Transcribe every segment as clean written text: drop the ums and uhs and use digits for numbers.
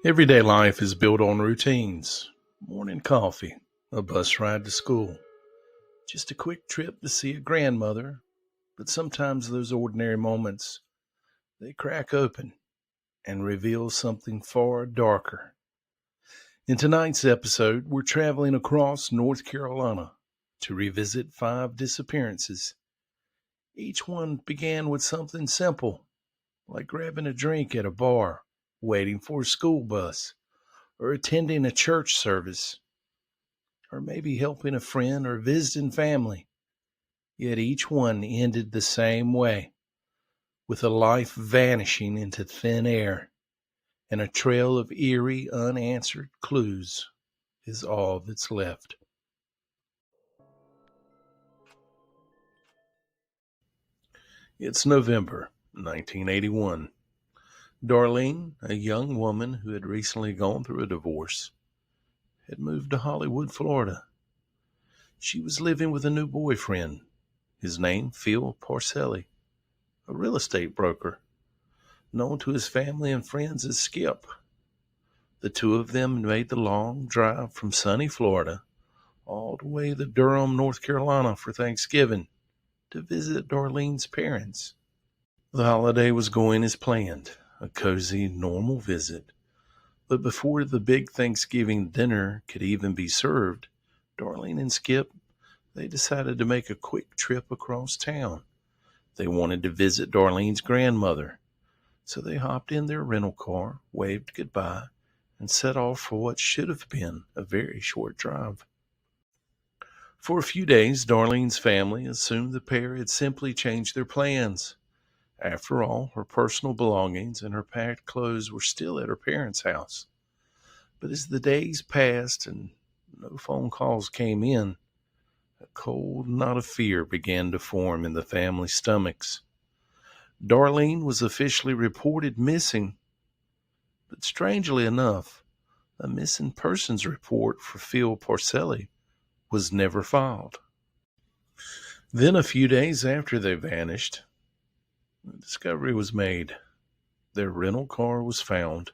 Everyday life is built on routines. Morning coffee, a bus ride to school, just a quick trip to see a grandmother. But sometimes those ordinary moments, they crack open and reveal something far darker. In tonight's episode, we're traveling across North Carolina to revisit 5 disappearances. Each one began with something simple, like grabbing a drink at a bar, waiting for a school bus, or attending a church service, or maybe helping a friend or visiting family. Yet each one ended the same way, with a life vanishing into thin air, and a trail of eerie, unanswered clues is all that's left. It's November 1981. Darlene, a young woman who had recently gone through a divorce, had moved to Hollywood, Florida. She was living with a new boyfriend, his name Phil Parselli, a real estate broker, known to his family and friends as Skip. The two of them made the long drive from sunny Florida all the way to Durham, North Carolina for Thanksgiving to visit Darlene's parents. The holiday was going as planned, a cozy, normal visit. But before the big Thanksgiving dinner could even be served, Darlene and Skip, they decided to make a quick trip across town. They wanted to visit Darlene's grandmother, so they hopped in their rental car, waved goodbye, and set off for what should have been a very short drive. For a few days, Darlene's family assumed the pair had simply changed their plans. After all, her personal belongings and her packed clothes were still at her parents' house. But as the days passed and no phone calls came in, a cold knot of fear began to form in the family's stomachs. Darlene was officially reported missing, but strangely enough, a missing persons report for Phil Parselli was never filed. Then a few days after they vanished, the discovery was made. Their rental car was found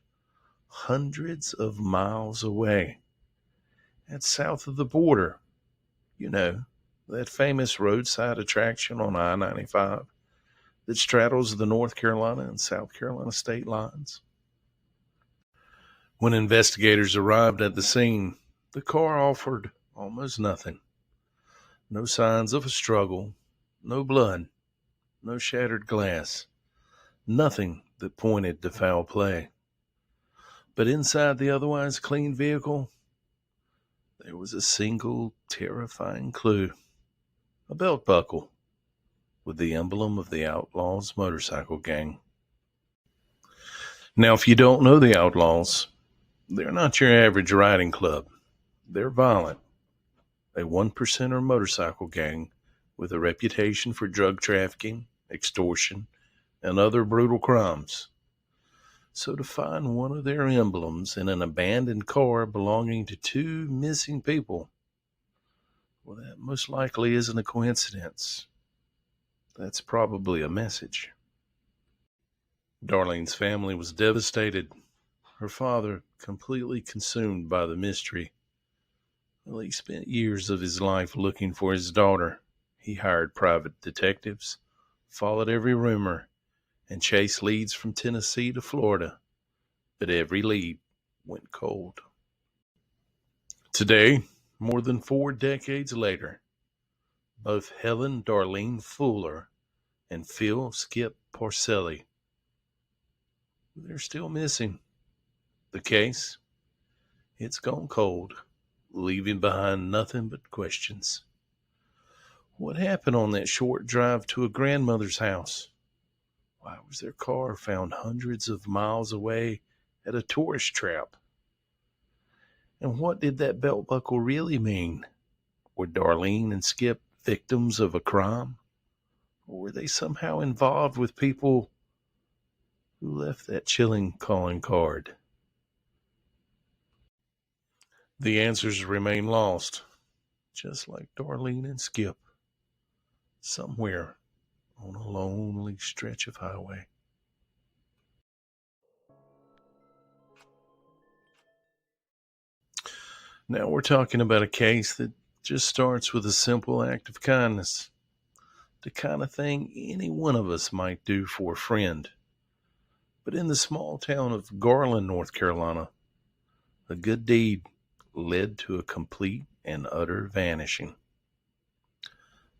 hundreds of miles away. That's south of the border. You know, that famous roadside attraction on I-95 that straddles the North Carolina and South Carolina state lines. When investigators arrived at the scene, the car offered almost nothing. No signs of a struggle, no blood, no shattered glass, nothing that pointed to foul play. But inside the otherwise clean vehicle, there was a single terrifying clue. A belt buckle with the emblem of the Outlaws motorcycle gang. Now, if you don't know the Outlaws, they're not your average riding club. They're violent. A 1%er motorcycle gang with a reputation for drug trafficking, extortion, and other brutal crimes. So to find one of their emblems in an abandoned car belonging to 2 missing people, well, that most likely isn't a coincidence. That's probably a message. Darlene's family was devastated. Her father, completely consumed by the mystery. Well, he spent years of his life looking for his daughter. He hired private detectives, followed every rumor, and chased leads from Tennessee to Florida. But every lead went cold. Today, more than 4 decades later, both Helen Darlene Fuller and Phil Skip Parselli, they're still missing. The case, it's gone cold, leaving behind nothing but questions. What happened on that short drive to a grandmother's house? Why was their car found hundreds of miles away at a tourist trap? And what did that belt buckle really mean? Were Darlene and Skip victims of a crime? Or were they somehow involved with people who left that chilling calling card? The answers remain lost, just like Darlene and Skip, somewhere on a lonely stretch of highway. Now we're talking about a case that just starts with a simple act of kindness. The kind of thing any one of us might do for a friend. But in the small town of Garland, North Carolina, a good deed led to a complete and utter vanishing.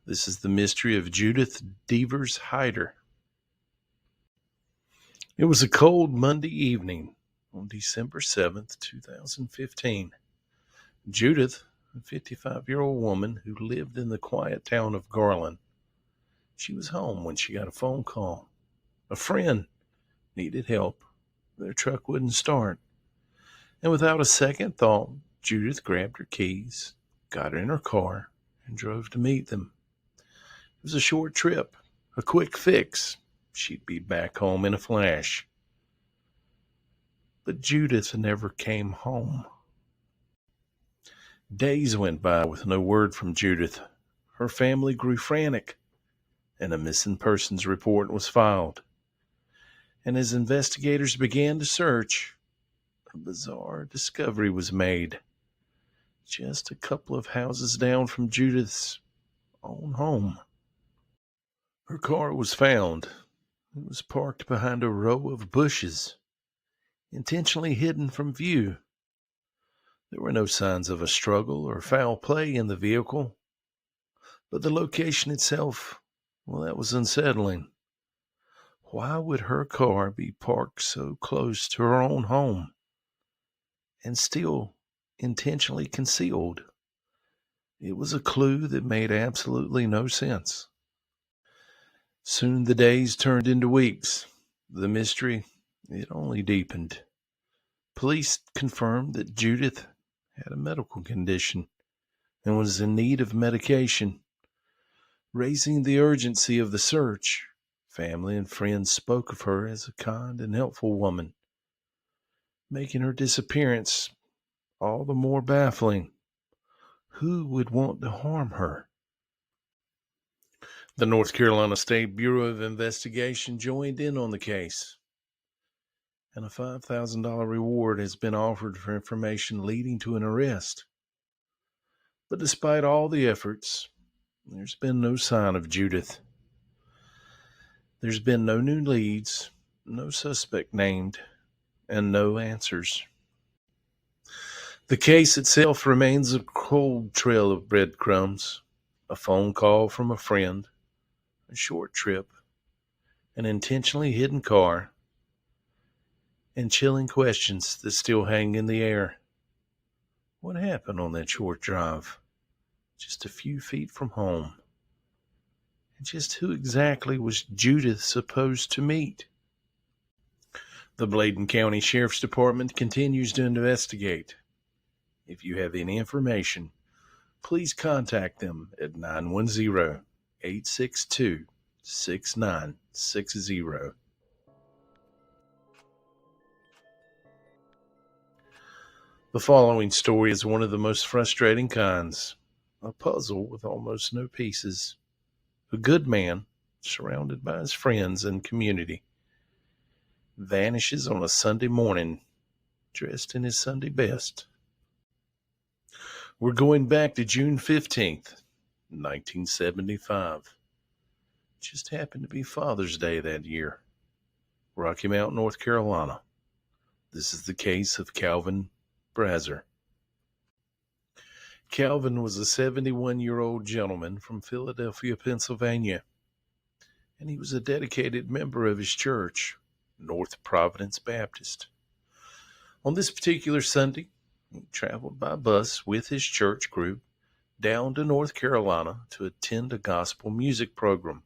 This is the mystery of Judith Deavers-Hyder. It was a cold Monday evening on December 7th, 2015. Judith, a 55-year-old woman who lived in the quiet town of Garland, she was home when she got a phone call. A friend needed help. Their truck wouldn't start. And without a second thought, Judith grabbed her keys, got in her car, and drove to meet them. It was a short trip, a quick fix. She'd be back home in a flash. But Judith never came home. Days went by with no word from Judith. Her family grew frantic, and a missing persons report was filed. And as investigators began to search, a bizarre discovery was made. Just a couple of houses down from Judith's own home. Her car was found. It was parked behind a row of bushes, intentionally hidden from view. There were no signs of a struggle or foul play in the vehicle, but the location itself, well, that was unsettling. Why would her car be parked so close to her own home and still intentionally concealed? It was a clue that made absolutely no sense. Soon the days turned into weeks. The mystery, it only deepened. Police confirmed that Judith had a medical condition and was in need of medication. Raising the urgency of the search, family and friends spoke of her as a kind and helpful woman, making her disappearance all the more baffling. Who would want to harm her? The North Carolina State Bureau of Investigation joined in on the case, and a $5,000 reward has been offered for information leading to an arrest. But despite all the efforts, there's been no sign of Judith. There's been no new leads, no suspect named, and no answers. The case itself remains a cold trail of breadcrumbs, a phone call from a friend, a short trip, an intentionally hidden car, and chilling questions that still hang in the air. What happened on that short drive? Just a few feet from home. And just who exactly was Judith supposed to meet? The Bladen County Sheriff's Department continues to investigate. If you have any information, please contact them at 910-862-6960. The following story is one of the most frustrating kinds, a puzzle with almost no pieces. A good man, surrounded by his friends and community, vanishes on a Sunday morning, dressed in his Sunday best. We're going back to June 15th, 1975. Just happened to be Father's Day that year. Rocky Mount, North Carolina. This is the case of Calvin Brazier. Calvin was a 71-year-old gentleman from Philadelphia, Pennsylvania, and he was a dedicated member of his church, North Providence Baptist. On this particular Sunday, he traveled by bus with his church group down to North Carolina to attend a gospel music program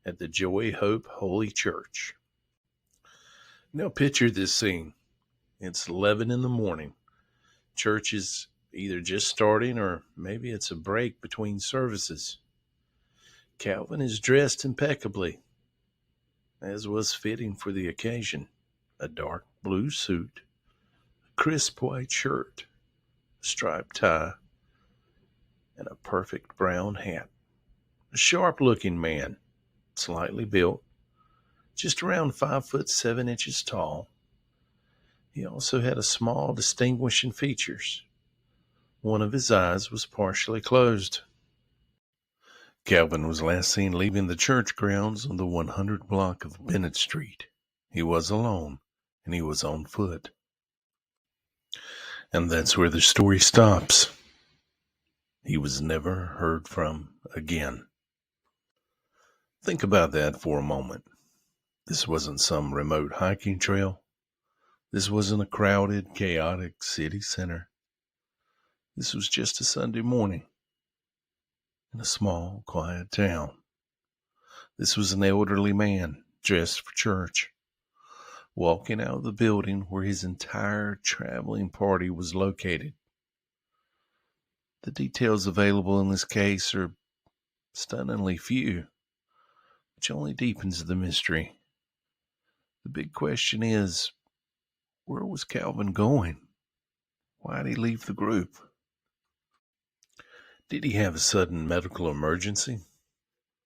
at the Joy Hope Holy Church. Now picture this scene. It's 11 in the morning. Church is either just starting or maybe it's a break between services. Calvin is dressed impeccably, as was fitting for the occasion. A dark blue suit, a crisp white shirt, a striped tie, and a perfect brown hat. A sharp-looking man, slightly built, just around 5'7" tall. He also had a small distinguishing features, One of his eyes was partially closed. Calvin was last seen leaving the church grounds on the 100 block of Bennett Street. He was alone, and he was on foot. And that's where the story stops. He was never heard from again. Think about that for a moment. This wasn't some remote hiking trail. This wasn't a crowded, chaotic city center. This was just a Sunday morning in a small, quiet town. This was an elderly man dressed for church, walking out of the building where his entire traveling party was located. The details available in this case are stunningly few, which only deepens the mystery. The big question is, where was Calvin going? Why did he leave the group? Did he have a sudden medical emergency?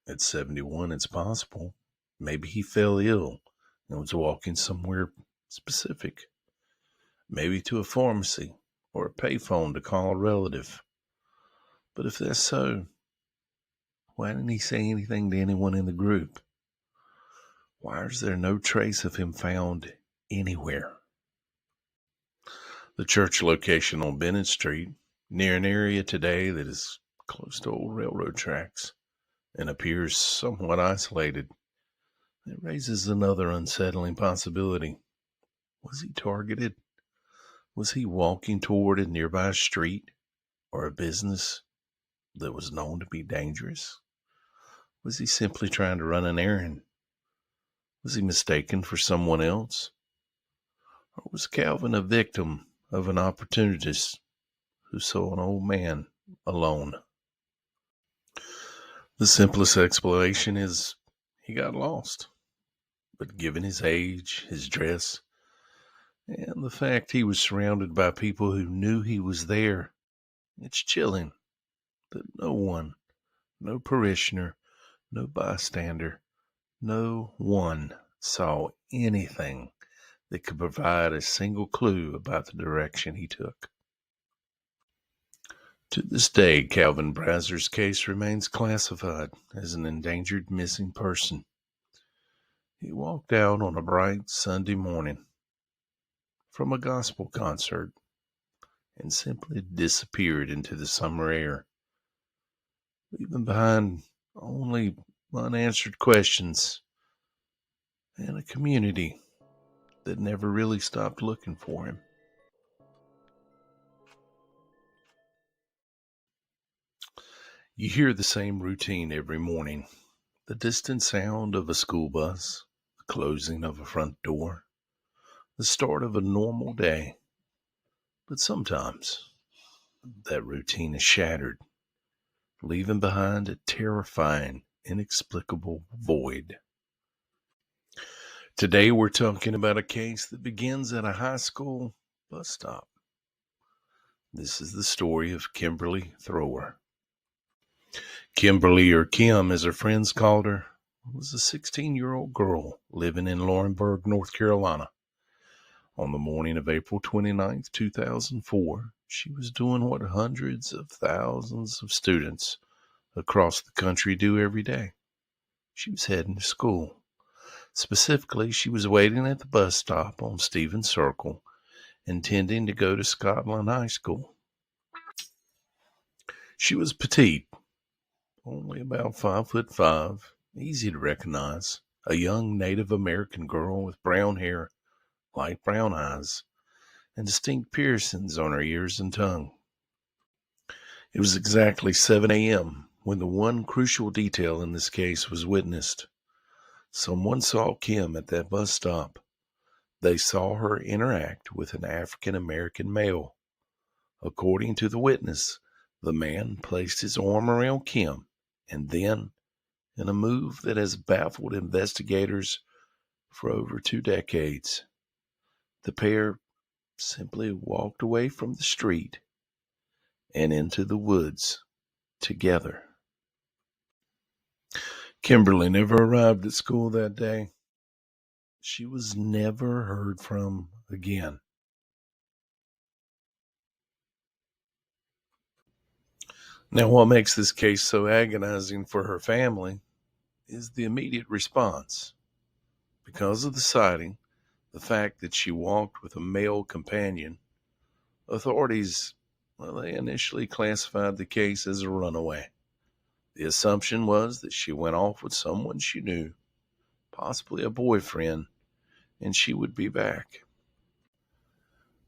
At 71, it's possible. Maybe he fell ill and was walking somewhere specific. Maybe to a pharmacy or a payphone to call a relative. But if that's so, why didn't he say anything to anyone in the group? Why is there no trace of him found anywhere? The church location on Bennett Street, near an area today that is close to old railroad tracks and appears somewhat isolated, it raises another unsettling possibility. Was he targeted? Was he walking toward a nearby street or a business that was known to be dangerous? Was he simply trying to run an errand? Was he mistaken for someone else? Or was Calvin a victim of an opportunist who saw an old man alone? The simplest explanation is he got lost. But given his age, his dress, and the fact he was surrounded by people who knew he was there, it's chilling that no one, no parishioner, no bystander, no one saw anything that could provide a single clue about the direction he took. To this day, Calvin Brazier's case remains classified as an endangered missing person. He walked out on a bright Sunday morning from a gospel concert and simply disappeared into the summer air, leaving behind only unanswered questions and a community that never really stopped looking for him. You hear the same routine every morning. The distant sound of a school bus, the closing of a front door, the start of a normal day. But sometimes that routine is shattered, leaving behind a terrifying, inexplicable void. Today we're talking about a case that begins at a high school bus stop. This is the story of Kimberly Thrower. Kimberly, or Kim as her friends called her, was a 16-year-old girl living in Laurinburg, North Carolina. On the morning of April 29th, 2004, she was doing what hundreds of thousands of students across the country do every day. She was heading to school. Specifically, she was waiting at the bus stop on Stevens Circle, intending to go to Scotland High School. She was petite, only about 5'5", easy to recognize, a young Native American girl with brown hair, light brown eyes, and distinct piercings on her ears and tongue. It was exactly 7 a.m. when the one crucial detail in this case was witnessed. Someone saw Kim at that bus stop. They saw her interact with an African American male. According to the witness, the man placed his arm around Kim, and then, in a move that has baffled investigators for over 2 decades, the pair simply walked away from the street and into the woods together. Kimberly never arrived at school that day. She was never heard from again. Now, what makes this case so agonizing for her family is the immediate response. Because of the sighting, the fact that she walked with a male companion, authorities, they initially classified the case as a runaway. The assumption was that she went off with someone she knew, possibly a boyfriend, and she would be back.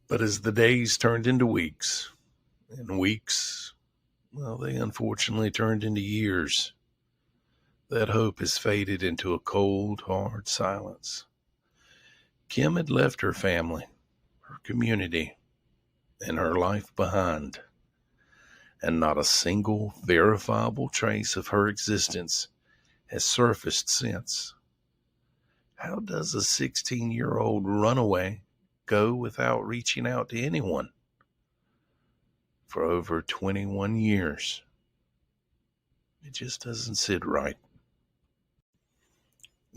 But as the days turned into weeks, and weeks, they unfortunately turned into years, that hope has faded into a cold, hard silence. Kim had left her family, her community, and her life behind, and not a single verifiable trace of her existence has surfaced since. How does a 16-year-old runaway go without reaching out to anyone? For over 21 years. It just doesn't sit right.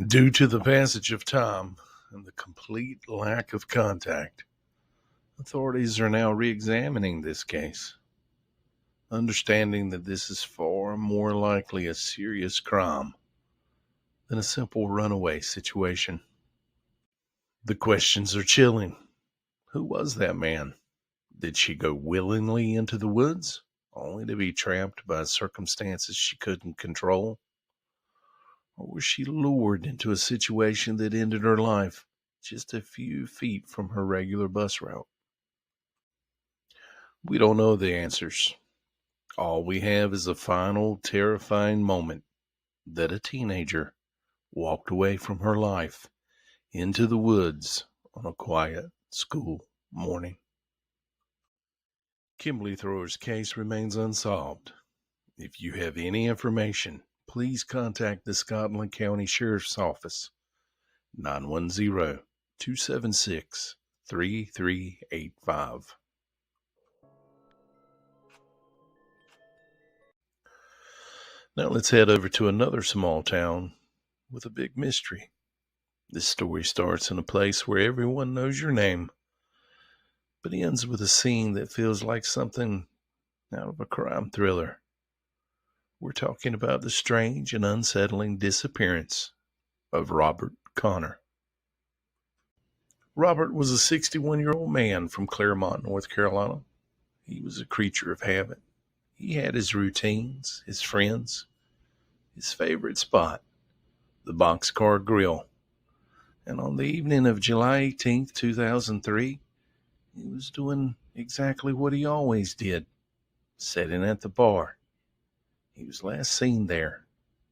Due to the passage of time and the complete lack of contact, authorities are now re-examining this case, understanding that this is far more likely a serious crime than a simple runaway situation. The questions are chilling. Who was that man? Did she go willingly into the woods, only to be trapped by circumstances she couldn't control? Or was she lured into a situation that ended her life just a few feet from her regular bus route? We don't know the answers. All we have is a final terrifying moment that a teenager walked away from her life into the woods on a quiet school morning. Kimberly Thrower's case remains unsolved. If you have any information, please contact the Scotland County Sheriff's Office, 910-276-3385. Now let's head over to another small town with a big mystery. This story starts in a place where everyone knows your name, but ends with a scene that feels like something out of a crime thriller. We're talking about the strange and unsettling disappearance of Robert Connor. Robert was a 61-year-old man from Claremont, North Carolina. He was a creature of habit. He had his routines, his friends, his favorite spot, the Boxcar Grill. And on the evening of July 18th, 2003, he was doing exactly what he always did, sitting at the bar. He was last seen there,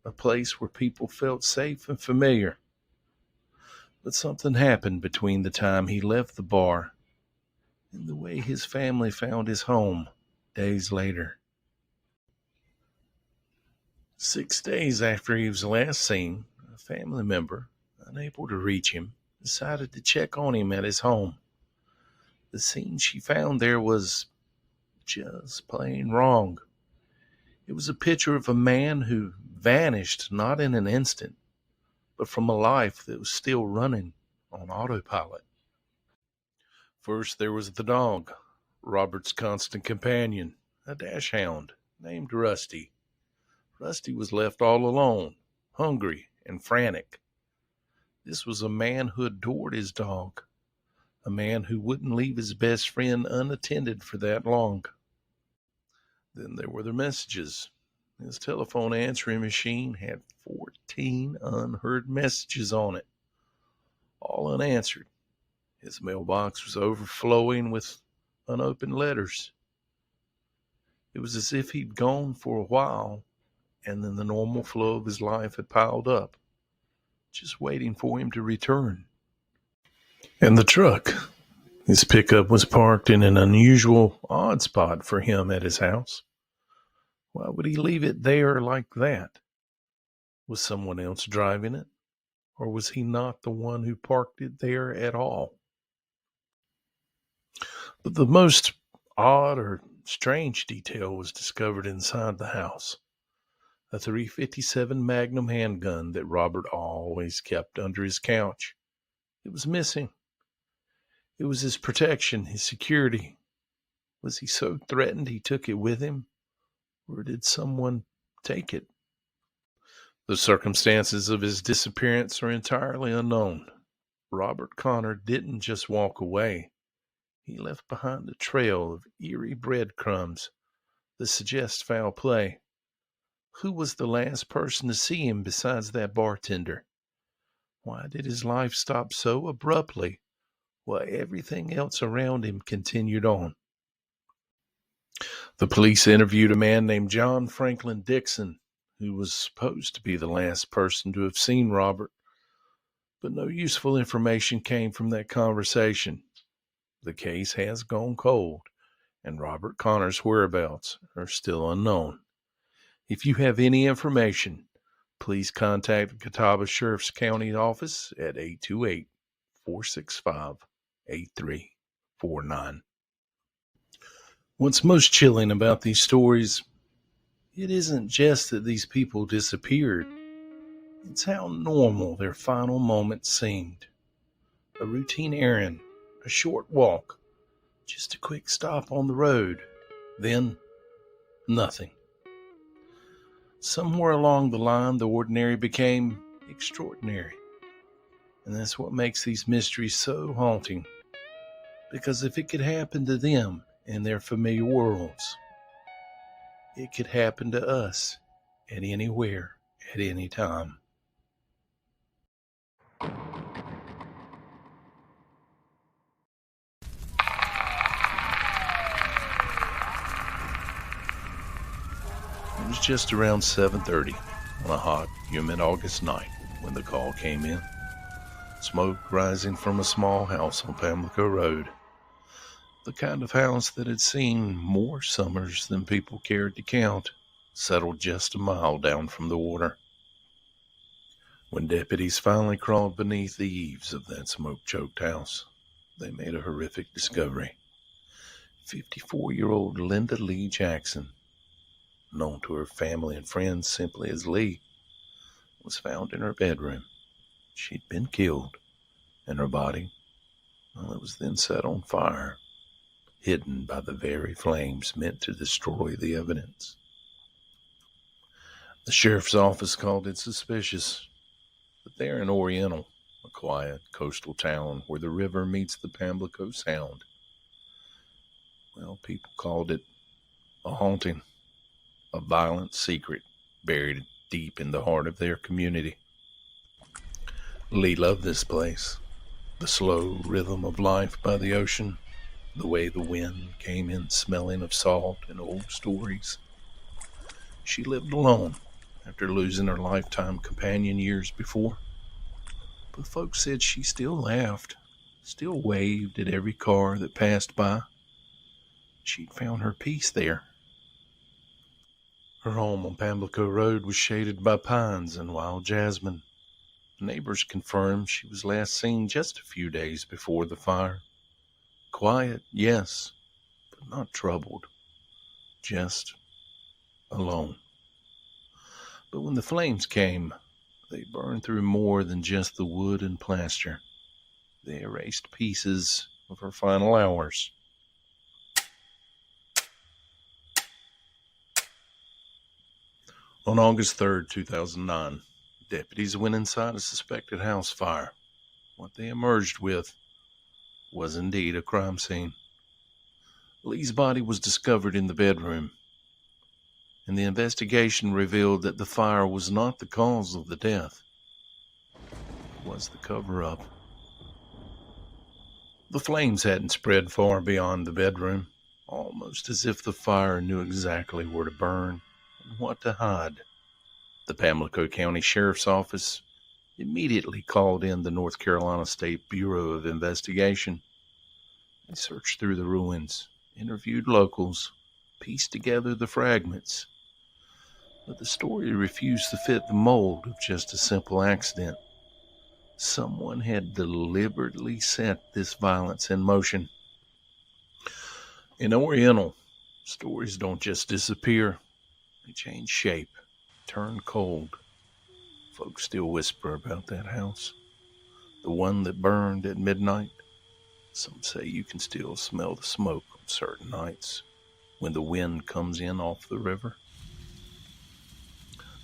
a place where people felt safe and familiar. But something happened between the time he left the bar and the way his family found his home days later. 6 days after he was last seen, a family member, unable to reach him, decided to check on him at his home. The scene she found there was just plain wrong. It was a picture of a man who vanished not in an instant, but from a life that was still running on autopilot. First, there was the dog, Robert's constant companion, a dachshund named Rusty. Rusty was left all alone, hungry and frantic. This was a man who adored his dog, a man who wouldn't leave his best friend unattended for that long. Then there were the messages. His telephone answering machine had 14 unheard messages on it, all unanswered. His mailbox was overflowing with unopened letters. It was as if he'd gone for a while, and then the normal flow of his life had piled up, just waiting for him to return. And the truck, his pickup, was parked in an unusual, odd spot for him at his house. Why would he leave it there like that? Was someone else driving it? Or was he not the one who parked it there at all? But the most odd or strange detail was discovered inside the house. A .357 Magnum handgun that Robert always kept under his couch. It was missing. It was his protection, his security. Was he so threatened he took it with him? or did someone take it? The circumstances of his disappearance are entirely unknown. Robert Connor didn't just walk away. He left behind a trail of eerie breadcrumbs that suggest foul play. Who was the last person to see him besides that bartender? Why did his life stop so abruptly while everything else around him continued on? The police interviewed a man named John Franklin Dixon, who was supposed to be the last person to have seen Robert, but no useful information came from that conversation. The case has gone cold, and Robert Connor's whereabouts are still unknown. If you have any information, please contact the Catawba Sheriff's County office at 828-465-8349. What's most chilling about these stories, it isn't just that these people disappeared. It's how normal their final moments seemed. A routine errand, a short walk, just a quick stop on the road, then nothing. Somewhere along the line, the ordinary became extraordinary. And that's what makes these mysteries so haunting. Because if it could happen to them in their familiar worlds, it could happen to us at anywhere, at any time. It was just around 7:30 on a hot, humid August night when the call came in. Smoke rising from a small house on Pamlico Road. The kind of house that had seen more summers than people cared to count, settled just a mile down from the water. When deputies finally crawled beneath the eaves of that smoke-choked house, they made a horrific discovery. 54-year-old Linda Lee Jackson, known to her family and friends simply as Lee, was found in her bedroom. She'd been killed, and her body, well, it was then set on fire, hidden by the very flames meant to destroy the evidence. The sheriff's office called it suspicious, but there in Oriental, a quiet coastal town where the river meets the Pamlico Sound, well, people called it a haunting, a violent secret buried deep in the heart of their community. Lee loved this place, the slow rhythm of life by the ocean, the way the wind came in smelling of salt and old stories. She lived alone after losing her lifetime companion years before, but folks said she still laughed, still waved at every car that passed by. She'd found her peace there. Her home on Pamlico Road was shaded by pines and wild jasmine. Neighbors confirmed she was last seen just a few days before the fire. Quiet, yes, but not troubled. Just alone. But when the flames came, they burned through more than just the wood and plaster. They erased pieces of her final hours. On August 3rd, 2009, deputies went inside a suspected house fire. What they emerged with was indeed a crime scene. Lee's body was discovered in the bedroom, and the investigation revealed that the fire was not the cause of the death. It was the cover-up. The flames hadn't spread far beyond the bedroom, almost as if the fire knew exactly where to burn and what to hide. The Pamlico County Sheriff's Office immediately called in the North Carolina State Bureau of Investigation. They searched through the ruins, interviewed locals, pieced together the fragments. But the story refused to fit the mold of just a simple accident. Someone had deliberately set this violence in motion. In Oriental, stories don't just disappear. They change shape, turn cold. Folks still whisper about that house, the one that burned at midnight. Some say you can still smell the smoke on certain nights when the wind comes in off the river.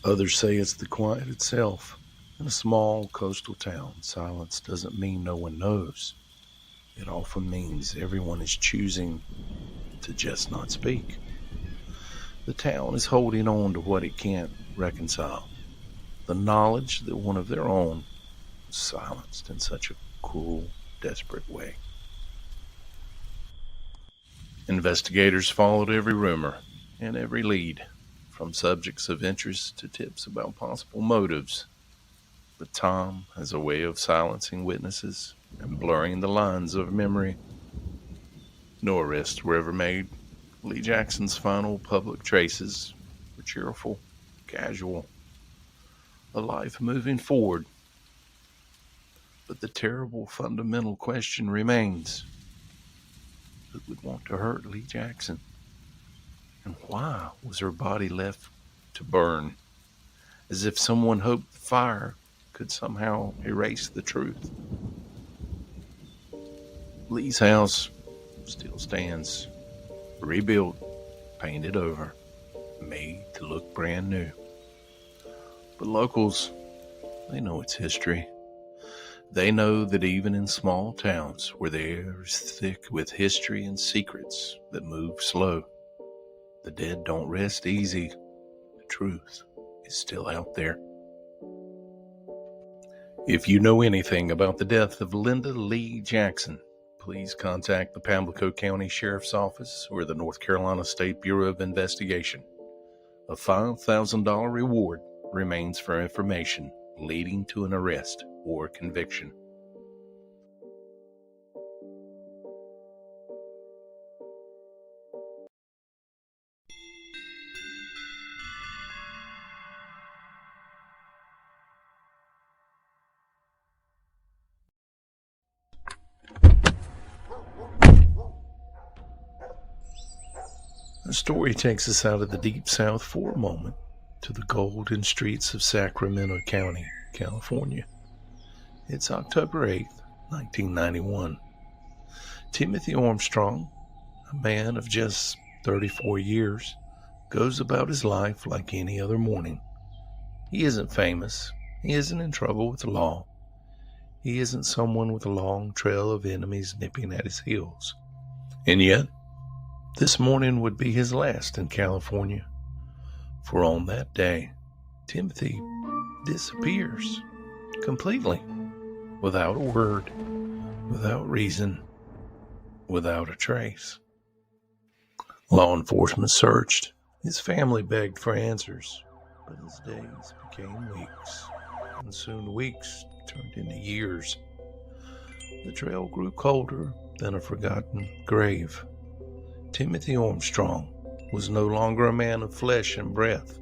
Others say it's the quiet itself. In a small coastal town, silence doesn't mean no one knows. It often means everyone is choosing to just not speak. The town is holding on to what it can't reconcile. The knowledge that one of their own was silenced in such a cruel, desperate way. Investigators followed every rumor and every lead, from subjects of interest to tips about possible motives. But time has a way of silencing witnesses and blurring the lines of memory. No arrests were ever made. Lee Jackson's final public traces were cheerful, casual, a life moving forward. But the terrible fundamental question remains: who would want to hurt Lee Jackson? And why was her body left to burn, as if someone hoped the fire could somehow erase the truth? Lee's house still stands, rebuilt, painted over, made to look brand new. But locals, they know its history. They know that even in small towns where the air is thick with history and secrets that move slow, the dead don't rest easy. The truth is still out there. If you know anything about the death of Linda Lee Jackson, please contact the Pamlico County Sheriff's Office or the North Carolina State Bureau of Investigation. A $5,000 reward remains for information leading to an arrest or conviction. The story takes us out of the Deep South for a moment to the golden streets of Sacramento County, California. It's October 8th, 1991. Timothy Armstrong, a man of just 34 years, goes about his life like any other morning. He isn't famous. He isn't in trouble with the law. He isn't someone with a long trail of enemies nipping at his heels. And yet, this morning would be his last in California. For on that day, Timothy disappears completely, without a word, without reason, without a trace. Law enforcement searched. His family begged for answers, but his days became weeks, and soon weeks turned into years. The trail grew colder than a forgotten grave. Timothy Armstrong was no longer a man of flesh and breath.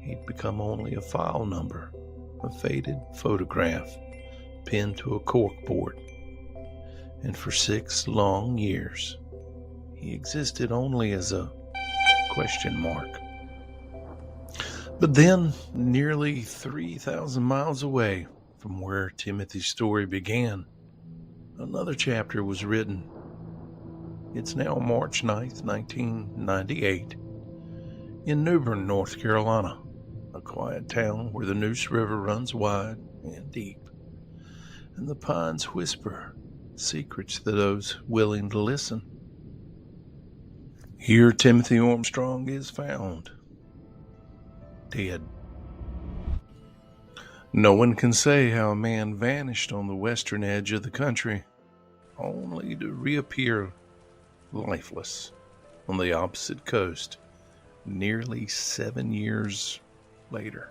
He'd become only a file number, a faded photograph pinned to a corkboard. And for 6 long years, he existed only as a question mark. But then, nearly 3,000 miles away from where Timothy's story began, another chapter was written. It's now March 9th, 1998, in New Bern, North Carolina, a quiet town where the Neuse River runs wide and deep, and the pines whisper secrets to those willing to listen. Here Timothy Armstrong is found, dead. No one can say how a man vanished on the western edge of the country, only to reappear lifeless on the opposite coast nearly 7 years later.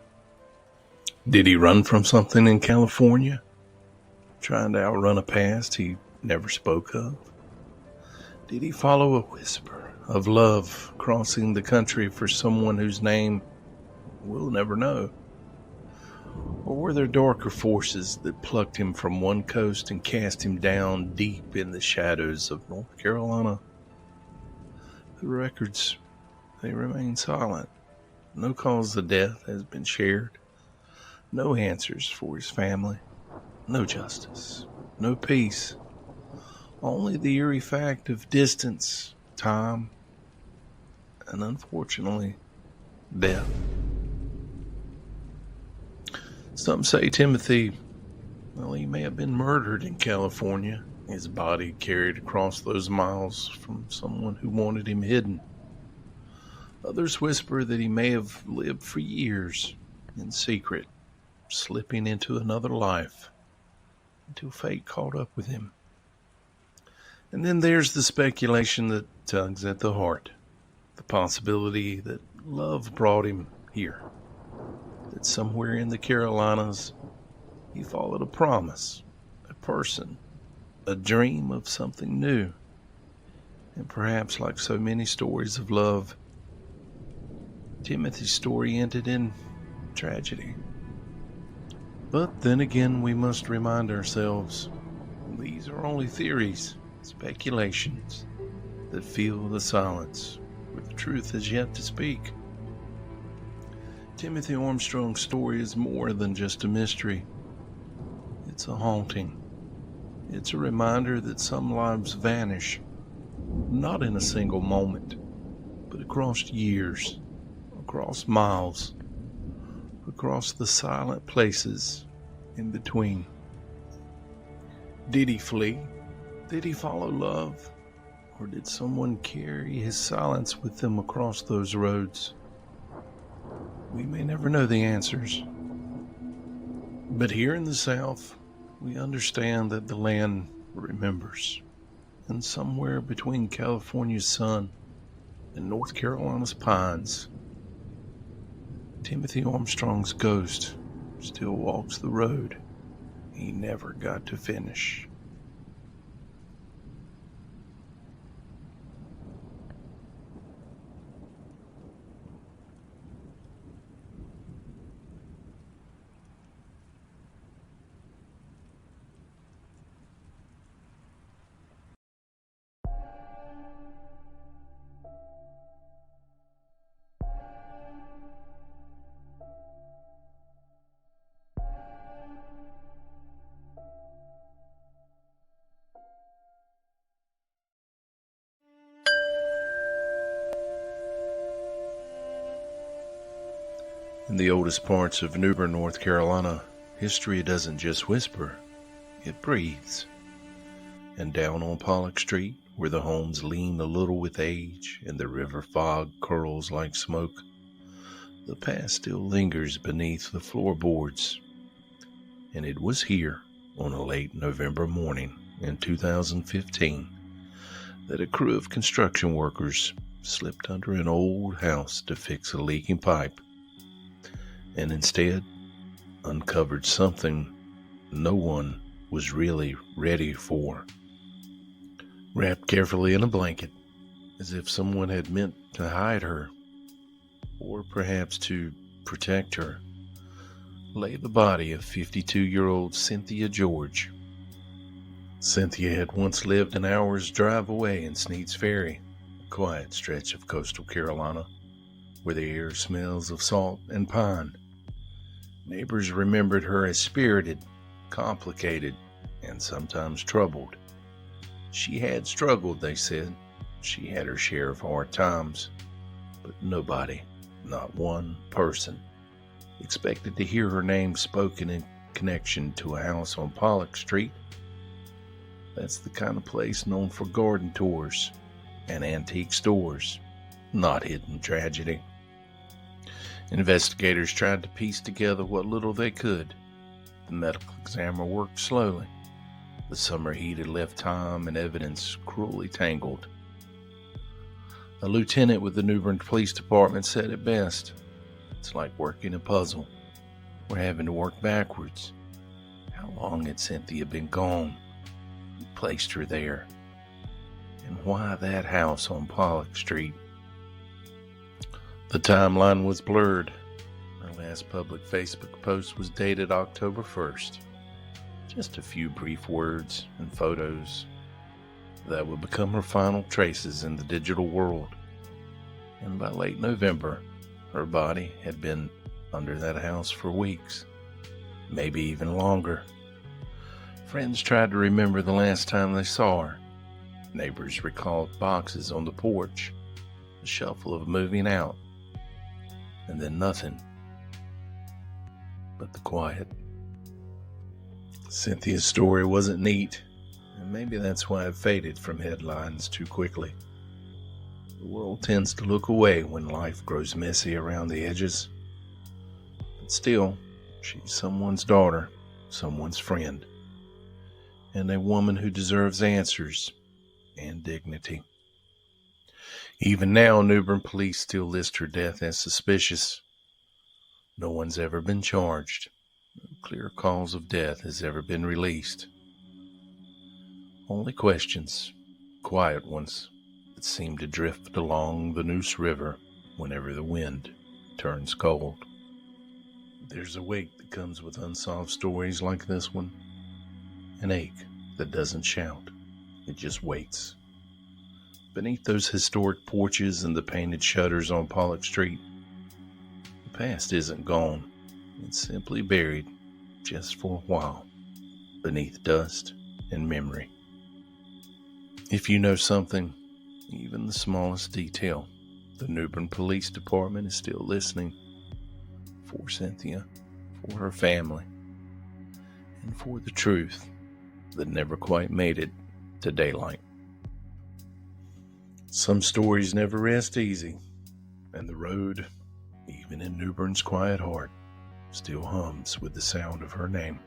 Did he run from something in California, trying to outrun a past he never spoke of? Did he follow a whisper of love crossing the country for someone whose name we'll never know? Or were there darker forces that plucked him from one coast and cast him down deep in the shadows of North Carolina? The records, they remain silent. No cause of death has been shared. No answers for his family. No justice. No peace. Only the eerie fact of distance, time, and unfortunately, death. Some say Timothy, well, he may have been murdered in California, his body carried across those miles from someone who wanted him hidden. Others whisper that he may have lived for years in secret, slipping into another life until fate caught up with him. And then there's the speculation that tugs at the heart, the possibility that love brought him here, that somewhere in the Carolinas he followed a promise, a person, a dream of something new. And perhaps, like so many stories of love, Timothy's story ended in tragedy. But then again, we must remind ourselves, these are only theories, speculations, that fill the silence where the truth is yet to speak. Timothy Armstrong's story is more than just a mystery. It's a haunting. It's a reminder that some lives vanish, not in a single moment, but across years, across miles, across the silent places in between. Did he flee? Did he follow love? Or did someone carry his silence with them across those roads? We may never know the answers. But here in the South, we understand that the land remembers. And somewhere between California's sun and North Carolina's pines, Timothy Armstrong's ghost still walks the road he never got to finish. In the oldest parts of New Bern, North Carolina, history doesn't just whisper, it breathes. And down on Pollock Street, where the homes lean a little with age and the river fog curls like smoke, the past still lingers beneath the floorboards. And it was here, on a late November morning in 2015, that a crew of construction workers slipped under an old house to fix a leaking pipe, and instead uncovered something no one was really ready for. Wrapped carefully in a blanket, as if someone had meant to hide her, or perhaps to protect her, lay the body of 52-year-old Cynthia George. Cynthia had once lived an hour's drive away in Sneed's Ferry, a quiet stretch of coastal Carolina, where the air smells of salt and pine. Neighbors remembered her as spirited, complicated, and sometimes troubled. She had struggled, they said. She had her share of hard times. But nobody, not one person, expected to hear her name spoken in connection to a house on Pollock Street. That's the kind of place known for garden tours and antique stores, not hidden tragedy. Investigators tried to piece together what little they could. The medical examiner worked slowly. The summer heat had left time and evidence cruelly tangled. A lieutenant with the New Bern Police Department said it best. It's like working a puzzle. We're having to work backwards. How long had Cynthia been gone? Who placed her there? And why that house on Pollock Street? The timeline was blurred. Her last public Facebook post was dated October 1st. Just a few brief words and photos that would become her final traces in the digital world. And by late November, her body had been under that house for weeks, maybe even longer. Friends tried to remember the last time they saw her. Neighbors recalled boxes on the porch, the shuffle of moving out, and then nothing. but the quiet. Cynthia's story wasn't neat, and maybe that's why it faded from headlines too quickly. The world tends to look away when life grows messy around the edges. But still, she's someone's daughter, someone's friend, and a woman who deserves answers and dignity. Even now, New Bern police still list her death as suspicious. No one's ever been charged. No clear cause of death has ever been released. Only questions, quiet ones, that seem to drift along the Neuse River whenever the wind turns cold. There's a weight that comes with unsolved stories like this one. An ache that doesn't shout. It just waits. Beneath those historic porches and the painted shutters on Pollock Street, the past isn't gone. It's simply buried, just for a while, beneath dust and memory. If you know something, even the smallest detail, the New Bern Police Department is still listening. For Cynthia, for her family, and for the truth that never quite made it to daylight. Some stories never rest easy, and the road, even in New Bern's quiet heart, still hums with the sound of her name.